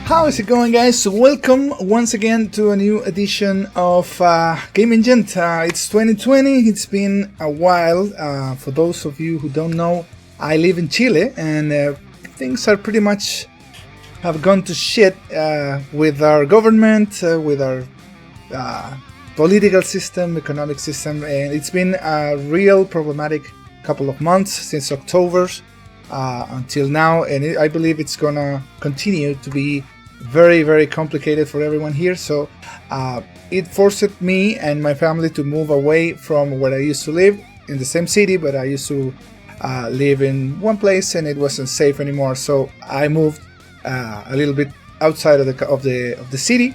How is it going, guys? So welcome once again to a new edition of Gaming Gent. It's 2020, it's been a while. For those of you who don't know, I live in Chile and things are pretty much have gone to shit with our government, with our political system, economic system, and it's been a real problematic couple of months since October until now, and I believe it's gonna continue to be very, very complicated for everyone here. So it forced me and my family to move away from where I used to live in the same city, but I used to live in one place and it wasn't safe anymore. So I moved a little bit outside of the city,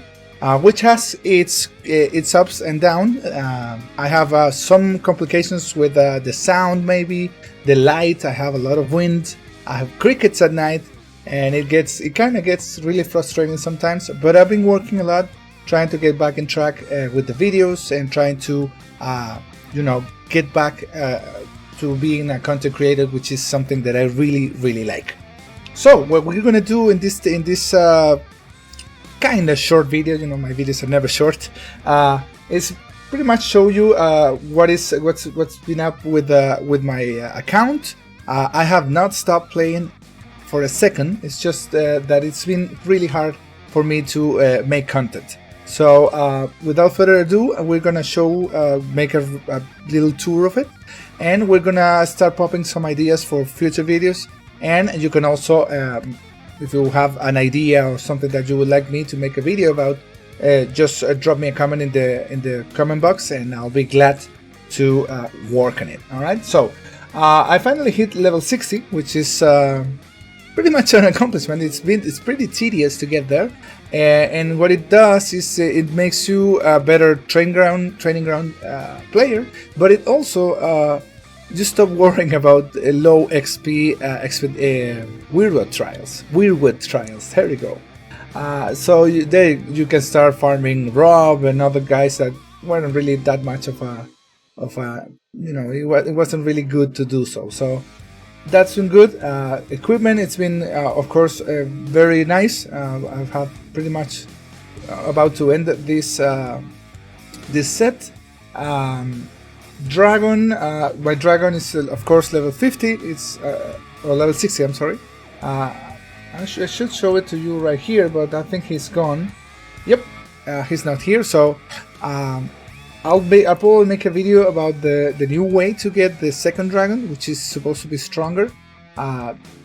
which has its ups and downs. I have some complications with the sound, maybe the light. I have a lot of wind. I have crickets at night. And it kind of gets really frustrating sometimes, but I've been working a lot, trying to get back in track with the videos and trying to, get back to being a content creator, which is something that I really, really like. So what we're gonna do in this kind of short video, my videos are never short, is pretty much show you what's been up with my account. I have not stopped playing for a second. It's just that it's been really hard for me to make content. So without further ado, we're gonna make a little tour of it, and we're gonna start popping some ideas for future videos. And you can also, if you have an idea or something that you would like me to make a video about, just drop me a comment in the comment box, and I'll be glad to work on it. All right. So I finally hit level 60, which is pretty much an accomplishment. It's pretty tedious to get there, and what it does is it makes you a better training ground player, but it also you stop worrying about low XP Weirwood trials. There we go. So you can start farming Rob and other guys that weren't really that much of a it wasn't really good to do so. So that's been good. Equipment, it's been of course very nice. I've had pretty much about to end this set. Dragon, my dragon is of course level 50. It's or level 60. I'm sorry. I should show it to you right here, but I think he's gone. Yep, he's not here. So I'll probably make a video about the new way to get the second dragon, which is supposed to be stronger.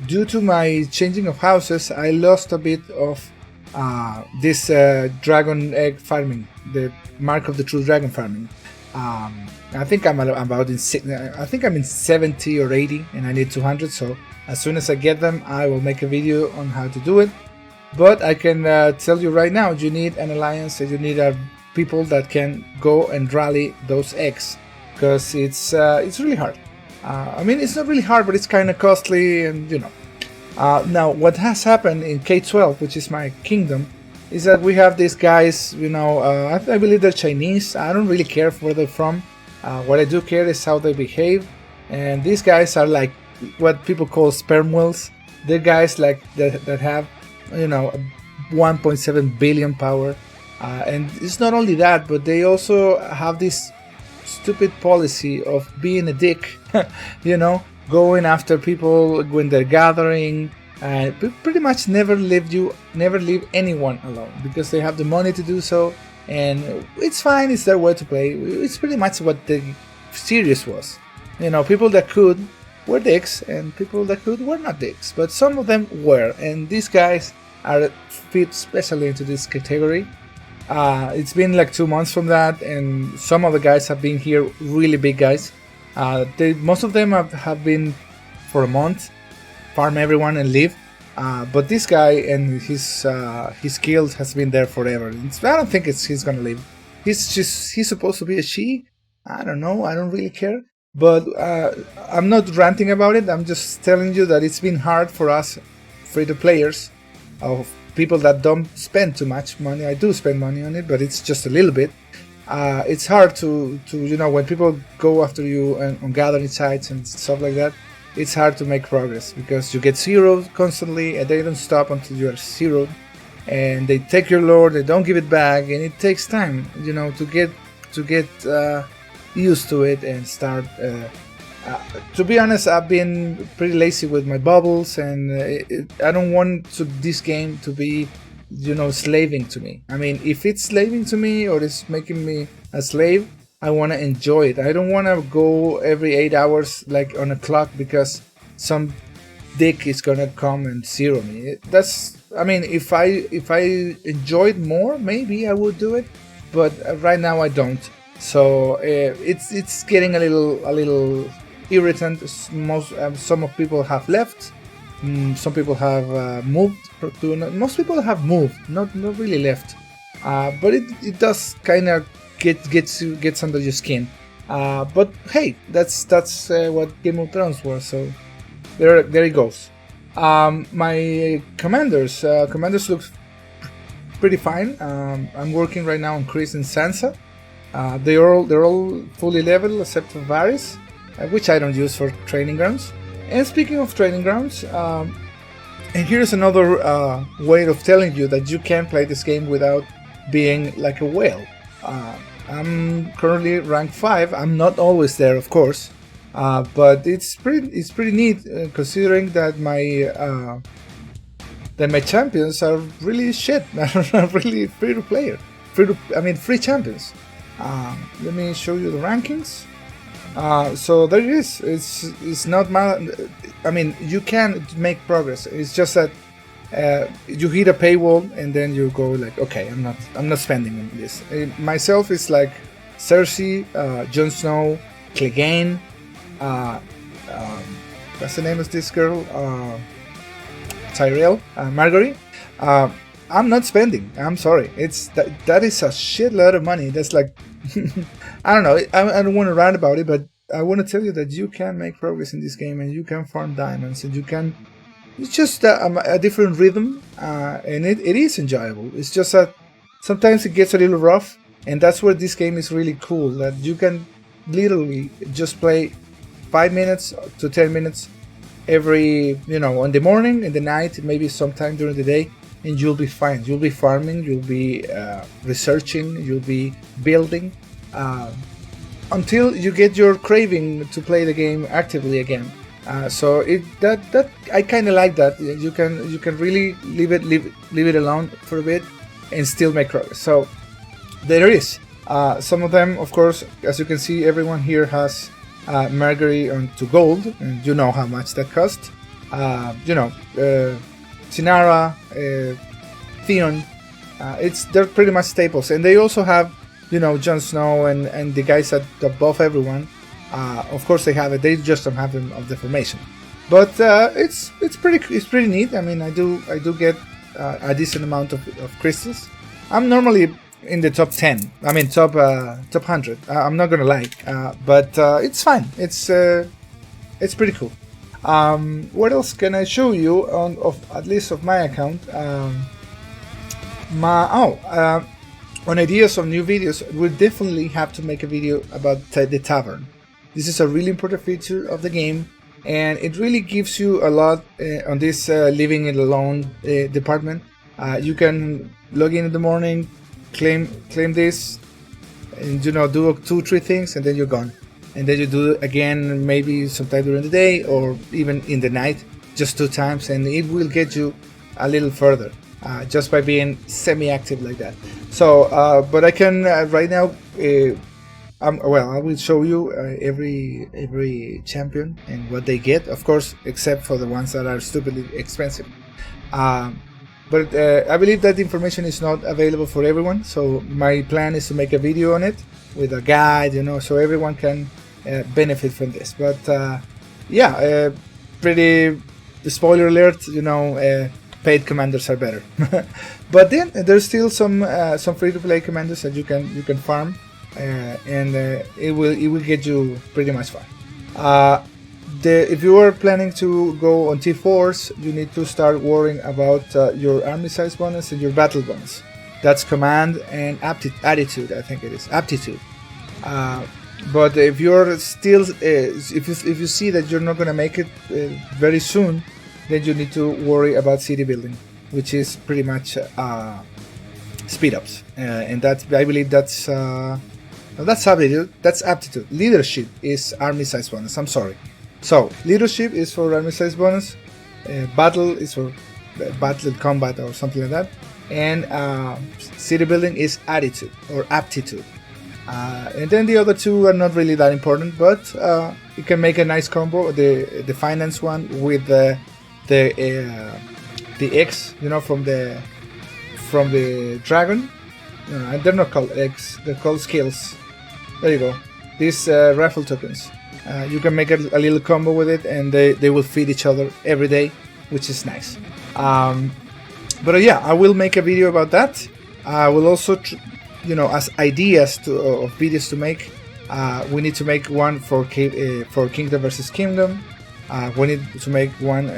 Due to my changing of houses, I lost a bit of this dragon egg farming, the mark of the true dragon farming. I think I'm in 70 or 80, and I need 200. So as soon as I get them, I will make a video on how to do it. But I can tell you right now, you need an alliance, and you need people that can go and rally those eggs, because it's really hard. I mean, it's not really hard, but it's kind of costly, and now what has happened in K12, which is my kingdom, is that we have these guys, I believe they're Chinese. I don't really care where they're from. What I do care is how they behave, and these guys are like what people call sperm whales. They're guys like that have 1.7 billion power. And it's not only that, but they also have this stupid policy of being a dick, going after people when they're gathering, and pretty much never leave anyone alone, because they have the money to do so, and it's fine, it's their way to play. It's pretty much what the series was. People that could were dicks, and people that could were not dicks, but some of them were, and these guys fit especially into this category. It's been like 2 months from that, and some of the guys have been here, really big guys. Most of them have been for a month, farm everyone and leave. But this guy and his guild has been there forever. I don't think he's gonna leave. He's supposed to be a she. I don't know. I don't really care. But I'm not ranting about it. I'm just telling you that it's been hard for us, free-to players, of people that don't spend too much money. I do spend money on it, but it's just a little bit. It's hard to when people go after you on gathering sites and stuff like that, it's hard to make progress because you get zeroed constantly and they don't stop until you are zeroed. and they take your lore, they don't give it back, and it takes time, you know, to get used to it and start. To be honest, I've been pretty lazy with my bubbles, and I don't want this game to be, you know, slaving to me. I mean, if it's slaving to me or it's making me a slave, I want to enjoy it. I don't want to go every 8 hours like on a clock because some dick is gonna come and zero me. I mean, if I enjoyed more, maybe I would do it, but right now I don't. So it's getting a little irritant. Some of people have left. Some people have moved. Most people have moved, not really left. But it does kind of gets under your skin. But hey, that's what Game of Thrones was. So there it goes. My commanders look pretty fine. I'm working right now on Chris and Sansa. They're all fully leveled except for Varys, which I don't use for training grounds. And speaking of training grounds, and here's another way of telling you that you can play this game without being like a whale. I'm currently rank 5. I'm not always there, of course, but it's pretty neat considering that my champions are really shit. Are really free to play. Free champions. Let me show you the rankings. So there it is. It's not I mean, you can make progress. It's just that you hit a paywall and then you go like, okay, I'm not spending on this. Myself is like Cersei, Jon Snow, Clegane, what's the name of this girl? Tyrell, Margaery. I'm not spending. I'm sorry. That is a shitload of money. That's like I don't know. I don't want to rant about it, but I want to tell you that you can make progress in this game, and you can farm diamonds, and you can. It's just a different rhythm, and it is enjoyable. It's just that sometimes it gets a little rough, and that's where this game is really cool. That you can literally just play 5 minutes to 10 minutes every, on the morning, in the night, maybe sometime during the day, and you'll be fine. You'll be farming, you'll be researching, you'll be building, until you get your craving to play the game actively again. So that I kind of like that. You can really leave it alone for a bit and still make progress. So there it is. Some of them, of course, as you can see, everyone here has Margaery to gold, and you know how much that cost. Sinara, Theon, they're pretty much staples, and they also have Jon Snow and the guys that buff everyone. Of course they have it. They just don't have them of the formation, but it's pretty neat. I mean, I do get a decent amount of crystals. I'm normally in the top 10. I mean top 100. I'm not gonna lie, but it's fine. It's pretty cool. What else can I show you at least of my account? On ideas of new videos, we'll definitely have to make a video about the tavern. This is a really important feature of the game, and it really gives you a lot on this living it alone department. You can log in the morning, claim this, and do 2-3 things, and then you're gone. And then you do it again, maybe sometime during the day or even in the night, just 2 times, and it will get you a little further just by being semi-active like that. So, but I can right now. I will show you every champion and what they get, of course, except for the ones that are stupidly expensive. But I believe that information is not available for everyone. So my plan is to make a video on it with a guide, so everyone can benefit from this. But pretty spoiler alert, paid commanders are better. But then there's still some free-to-play commanders that you can farm, and it will get you pretty much far. If you are planning to go on T4s, you need to start worrying about your army size bonus and your battle bonus. That's command and attitude. I think it is aptitude. But if you're still, if you see that you're not going to make it very soon, then you need to worry about city building. which is pretty much speed ups, and that I believe that's aptitude. That's aptitude. Leadership is army size bonus. I'm sorry. So leadership is for army size bonus. Battle is for battle combat or something like that, and city building is attitude or aptitude. And then the other two are not really that important, but you can make a nice combo. The finance one with the X, you know, from the dragon. They're not called X; they're called skills. There you go. These raffle tokens. You can make a little combo with it, and they will feed each other every day, which is nice. But yeah, I will make a video about that. I will also, as ideas of videos to make, we need to make one for Kingdom versus Kingdom. We need to make one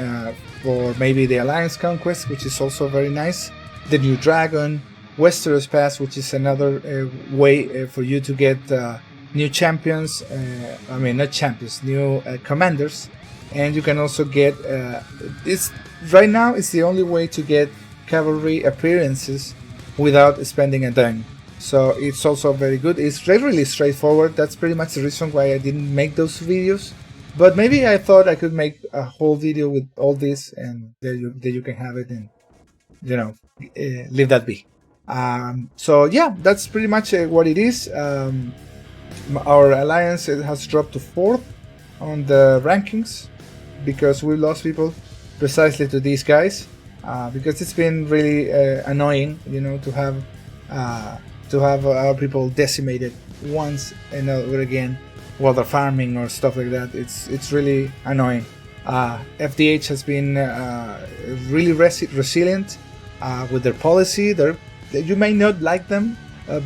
for maybe the Alliance Conquest, which is also very nice. The New Dragon, Westeros Pass, which is another way for you to get new champions. I mean, not champions, new commanders. And you can also get this. Right now, it's the only way to get cavalry appearances without spending a dime. So it's also very good. It's really straightforward. That's pretty much the reason why I didn't make those videos. But maybe I thought I could make a whole video with all this, and there you can have it, and leave that be. So yeah, that's pretty much what it is. Our alliance has dropped to 4th on the rankings because we lost people precisely to these guys. Because it's been really annoying, to have our people decimated once and over again while they're farming or stuff like that. It's really annoying. FDH has been really resilient with their policy. You may not like them,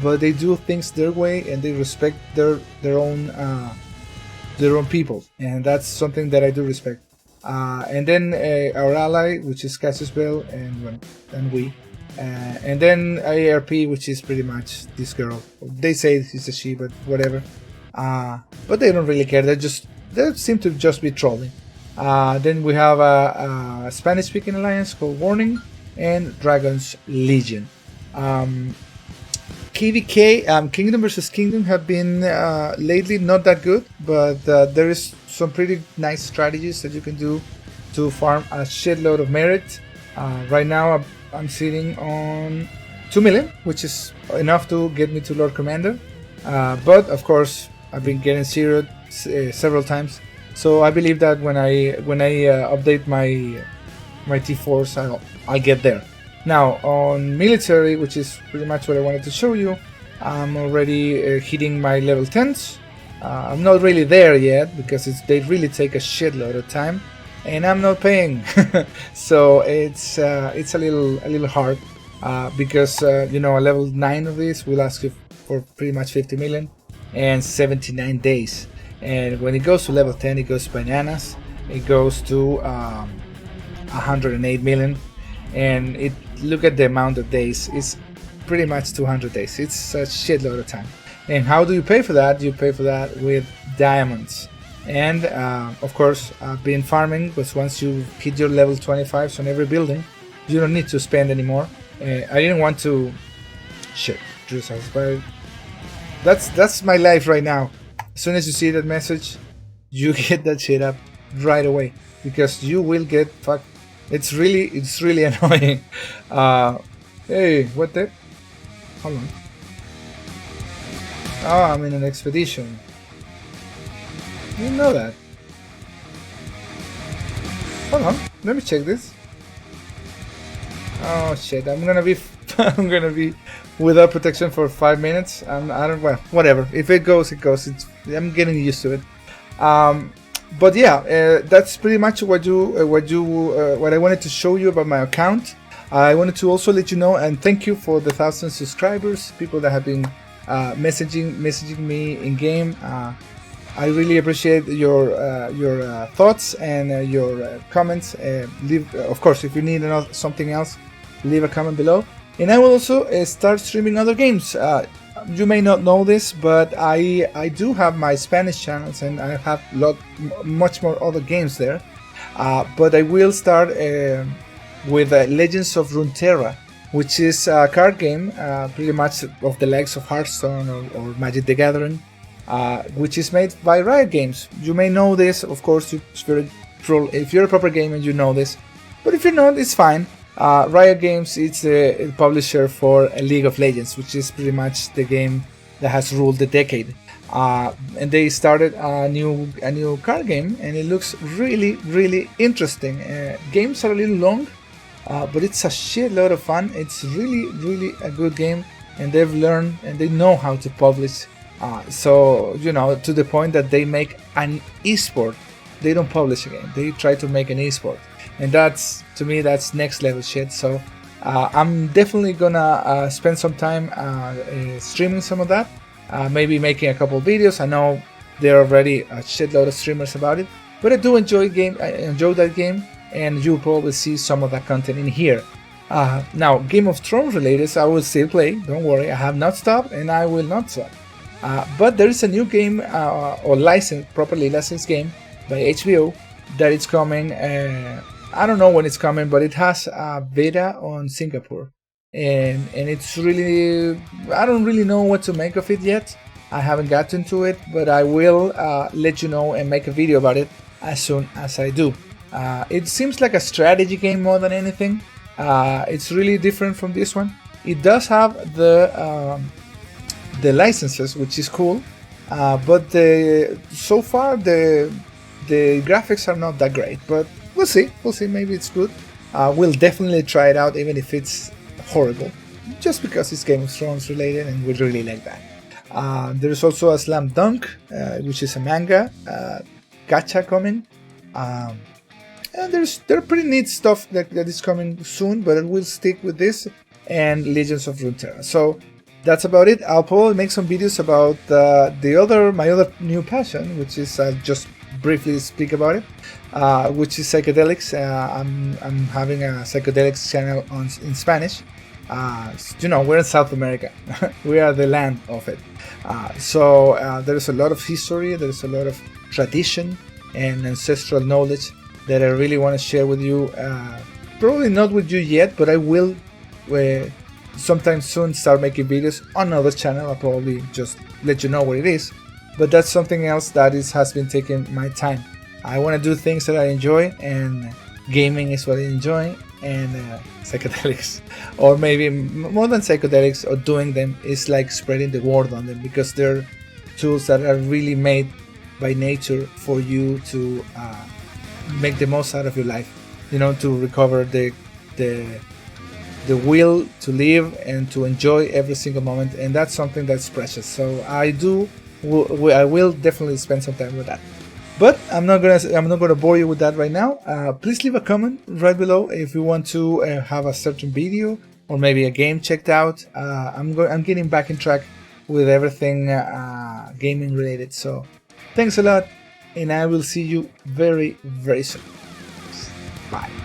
but they do things their way and they respect their own people, and that's something that I do respect. And then our ally, which is Cassius Bell, and we, and then AARP, which is pretty much this girl. They say it's a she, but whatever. But they don't really care. They seem to just be trolling. Then we have a Spanish-speaking alliance called Warning and Dragon's Legion. KVK, Kingdom versus Kingdom, have been lately not that good, but there is some pretty nice strategies that you can do to farm a shitload of merit. Right now I'm sitting on 2 million, which is enough to get me to Lord Commander, but of course I've been getting zeroed several times, so I believe that when I update my T4s, I'll get there. Now on military, which is pretty much what I wanted to show you, I'm already hitting my level 10s. I'm not really there yet because they really take a shitload of time, and I'm not paying. So it's a little hard because a level 9 of this will ask you for pretty much 50 million and 79 days. And when it goes to level 10, it goes bananas. It goes to 108 million, and look at the amount of days. It's pretty much 200 days. It's a shitload of time. And how do you pay for that? You pay for that with diamonds. And of course, I've been farming, because once you hit your level 25s on every building, you don't need to spend anymore. I didn't want to Drew's house, but that's my life right now. As soon as you see that message, you get that shit up right away, because you will get fucked. It's really annoying. Hey, what the? Hold on. Oh, I'm in an expedition. You didn't know that. Hold on, let me check this. Oh shit, I'm gonna be without protection for 5 minutes. Well, whatever. If it goes, it goes. I'm getting used to it. But yeah, that's pretty much what I wanted to show you about my account. I wanted to also let you know and thank you for the 1,000 subscribers, people that have been messaging me in game. I really appreciate your thoughts and your comments. Leave, of course, if you need something else, leave a comment below. And I will also start streaming other games. You may not know this, but I do have my Spanish channels, and I have much more other games there. But I will start with Legends of Runeterra, which is a card game pretty much of the likes of Hearthstone or Magic the Gathering, which is made by Riot Games. You may know this, of course, if you're a proper gamer, you know this, but if you're not, it's fine. Riot Games is the publisher for League of Legends, which is pretty much the game that has ruled the decade. And they started a new card game, and it looks really interesting. Games are a little long, but it's a shitload of fun. It's really a good game, and they've learned and they know how to publish. So you know, to the point that they make an esport. They don't publish a game. They try to make an esport, and that's, to me, that's next level shit. So I'm definitely gonna spend some time streaming some of that. Maybe making a couple videos. I know there are already a shitload of streamers about it, but I do enjoy that game, and you'll probably see some of that content in here. Now, Game of Thrones related, I will still play. Don't worry, I have not stopped, and I will not stop. But there is a new game or properly licensed game by HBO that is coming. I don't know when it's coming, but it has a beta on Singapore. And it's really, I don't really know what to make of it yet. I haven't gotten to it, but I will let you know and make a video about it as soon as I do. It seems like a strategy game more than anything. It's really different from this one. It does have the licenses, which is cool, but so far the graphics are not that great. But we'll see. Maybe it's good. We'll definitely try it out, even if it's horrible, just because it's Game of Thrones related and we really like that. There's also a Slam Dunk, which is a manga gacha coming, and there are pretty neat stuff that is coming soon, but I will stick with this and Legends of Runeterra. So that's about it. I'll probably make some videos about my other new passion, which is just briefly speak about it, which is psychedelics. I'm having a psychedelics channel in Spanish. You know, we're in South America. We are the land of it. So there's a lot of history, there's a lot of tradition and ancestral knowledge that I really want to share with you. Probably not with you yet, but I will sometime soon start making videos on another channel. I'll probably just let you know what it is. But that's something else that has been taking my time. I want to do things that I enjoy, and gaming is what I enjoy, and psychedelics, or maybe more than psychedelics, or doing them is like spreading the word on them, because they're tools that are really made by nature for you to make the most out of your life, you know, to recover the will to live and to enjoy every single moment, and that's something that's precious. So I will definitely spend some time with that. But I'm not gonna bore you with that right now. Please leave a comment right below if you want to have a certain video or maybe a game checked out. I'm getting back in track with everything gaming related. So thanks a lot, and I will see you very soon. Bye.